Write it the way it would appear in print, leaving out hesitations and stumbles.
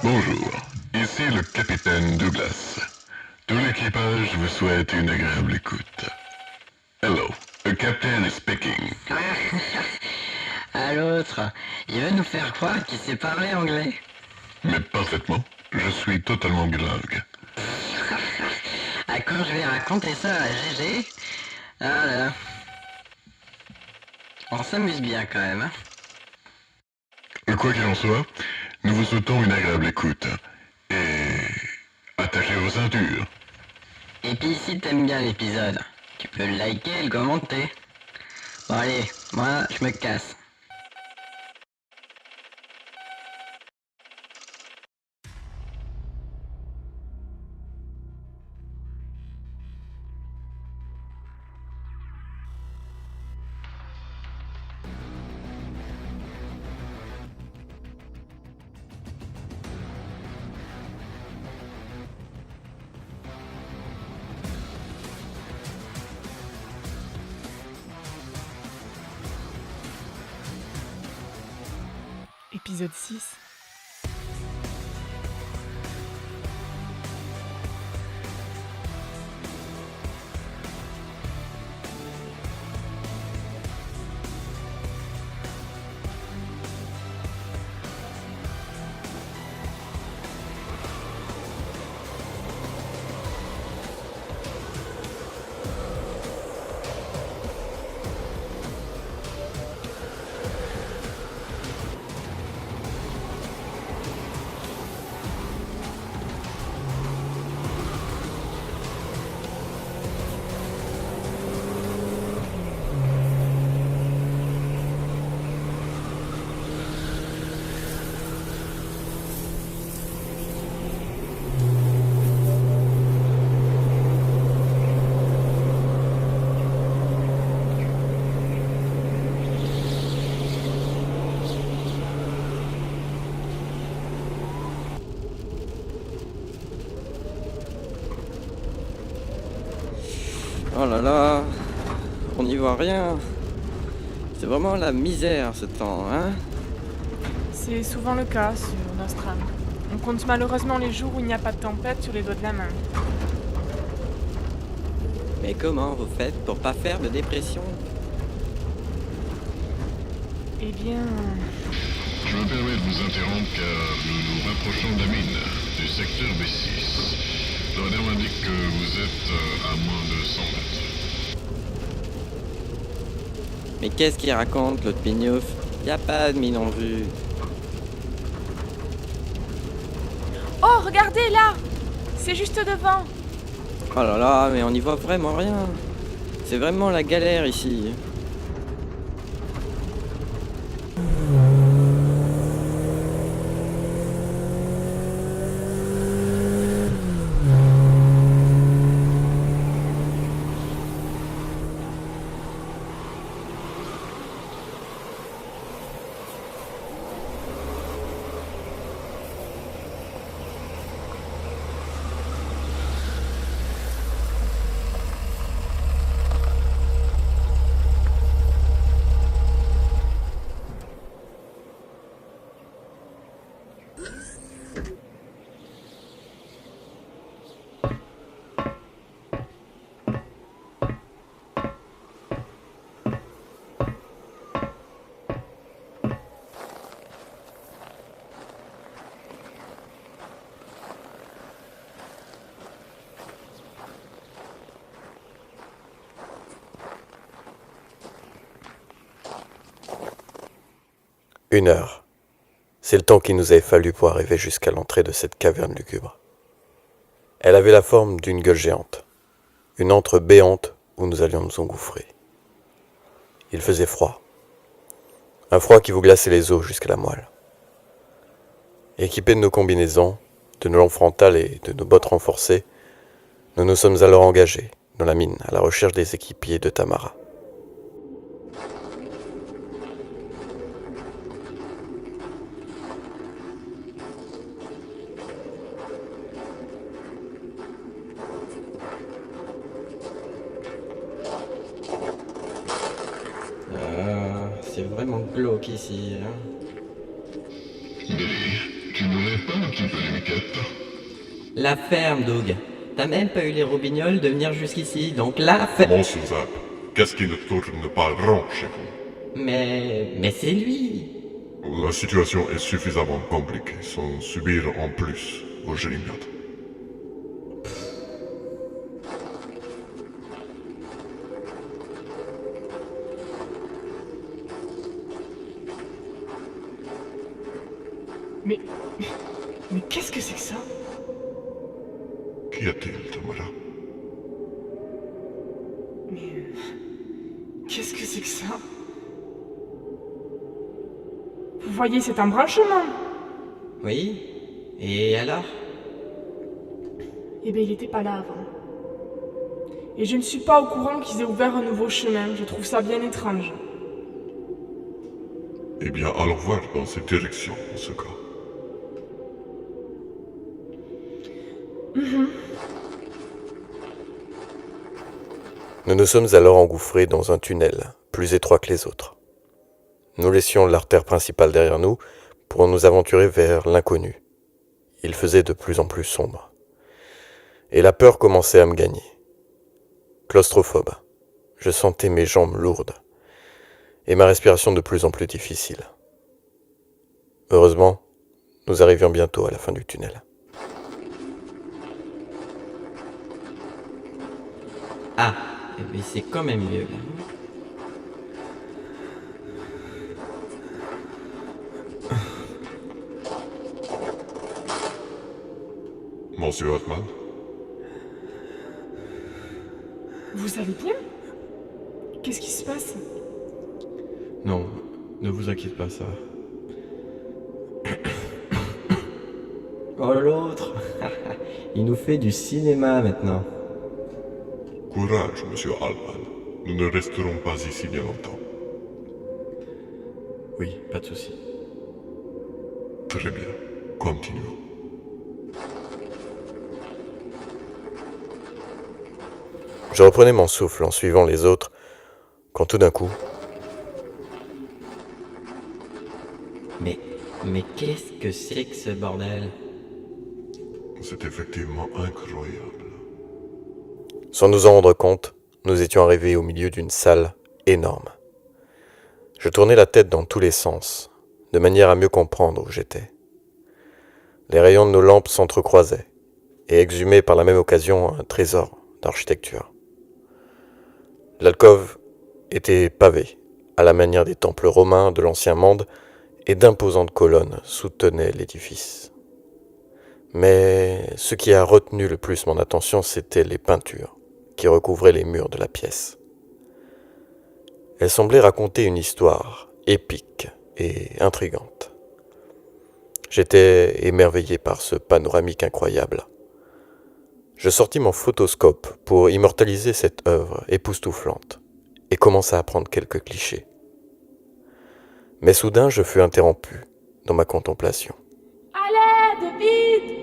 Bonjour, ici le capitaine Douglas. Tout l'équipage vous souhaite une agréable écoute. Hello, the captain is speaking. À l'autre, il veut nous faire croire qu'il sait parler anglais. Mais parfaitement, je suis totalement bilingue. Ah, quand je vais raconter ça à GG, ah là, on s'amuse bien quand même, hein. Quoi qu'il en soit, nous vous souhaitons une agréable écoute. Et attachez vos ceintures. Et puis si t'aimes bien l'épisode, tu peux le liker et le commenter. Bon allez, moi je me casse. Épisode 6. Oh là là, on n'y voit rien. C'est vraiment la misère ce temps, hein? C'est souvent le cas sur Nostrum. On compte malheureusement les jours où il n'y a pas de tempête sur les doigts de la main. Mais comment vous faites pour pas faire de dépression? Eh bien, Je me permets de vous interrompre car nous nous rapprochons de la mine, du secteur B6. Le radar m'indique que vous êtes à moins de 100 mètres. Mais qu'est-ce qu'il raconte l'autre pignouf? Y a pas de mine en vue. oh regardez là, c'est juste devant. Oh là là, mais on n'y voit vraiment rien. C'est vraiment la galère ici. Une heure. C'est le temps qu'il nous avait fallu pour arriver jusqu'à l'entrée de cette caverne lugubre. Elle avait la forme d'une gueule géante, une antre béante où nous allions nous engouffrer. Il faisait froid, un froid qui vous glaçait les os jusqu'à la moelle. Équipés de nos combinaisons, de nos lampes frontales et de nos bottes renforcées, nous nous sommes alors engagés dans la mine à la recherche des équipiers de Tamara. C'est vraiment glauque ici, hein. Mais tu n'aurais pas type de miquette? La ferme, Doug. T'as même pas eu les robignoles de venir jusqu'ici, donc la ferme... Mon Suzanne, qu'est-ce qui ne tourne pas rond chez vous? Mais c'est lui. La situation est suffisamment compliquée sans subir en plus vos gélinottes. Mais... Mais qu'est-ce que c'est que ça? Qu'y a-t-il, Tamara? Mais... Qu'est-ce que c'est que ça? Vous voyez cet embranchement? Oui. Et alors? Eh bien, il était pas là avant. Et je ne suis pas au courant qu'ils aient ouvert un nouveau chemin. Je trouve ça bien étrange. Eh bien, allons voir dans cette direction, en ce cas. Nous nous sommes alors engouffrés dans un tunnel, plus étroit que les autres. Nous laissions l'artère principale derrière nous pour nous aventurer vers l'inconnu. Il faisait de plus en plus sombre. Et la peur commençait à me gagner. Claustrophobe, je sentais mes jambes lourdes et ma respiration de plus en plus difficile. Heureusement, nous arrivions bientôt à la fin du tunnel. Ah, mais c'est quand même mieux, là. Monsieur Hartmann? Vous allez bien? Qu'est-ce qui se passe? Non, ne vous inquiétez pas, ça. Oh, l'autre. Il nous fait du cinéma maintenant. Courage, monsieur Hartmann. Nous ne resterons pas ici bien longtemps. Oui, pas de souci. Très bien. Continuons. Je reprenais mon souffle en suivant les autres, quand tout d'un coup, Mais qu'est-ce que c'est que ce bordel? C'est effectivement incroyable. sans nous en rendre compte, nous étions arrivés au milieu d'une salle énorme. Je tournais la tête dans tous les sens, de manière à mieux comprendre où j'étais. Les rayons de nos lampes s'entrecroisaient et exhumaient par la même occasion un trésor d'architecture. L'alcôve était pavée, à la manière des temples romains de l'ancien monde, et d'imposantes colonnes soutenaient l'édifice. Mais ce qui a retenu le plus mon attention, c'étaient les peintures qui recouvraient les murs de la pièce. Elles semblaient raconter une histoire épique et intrigante. J'étais émerveillé par ce panoramique incroyable. Je sortis mon photoscope pour immortaliser cette œuvre époustouflante et commença à prendre quelques clichés. Mais soudain, je fus interrompu dans ma contemplation. À l'aide, vite!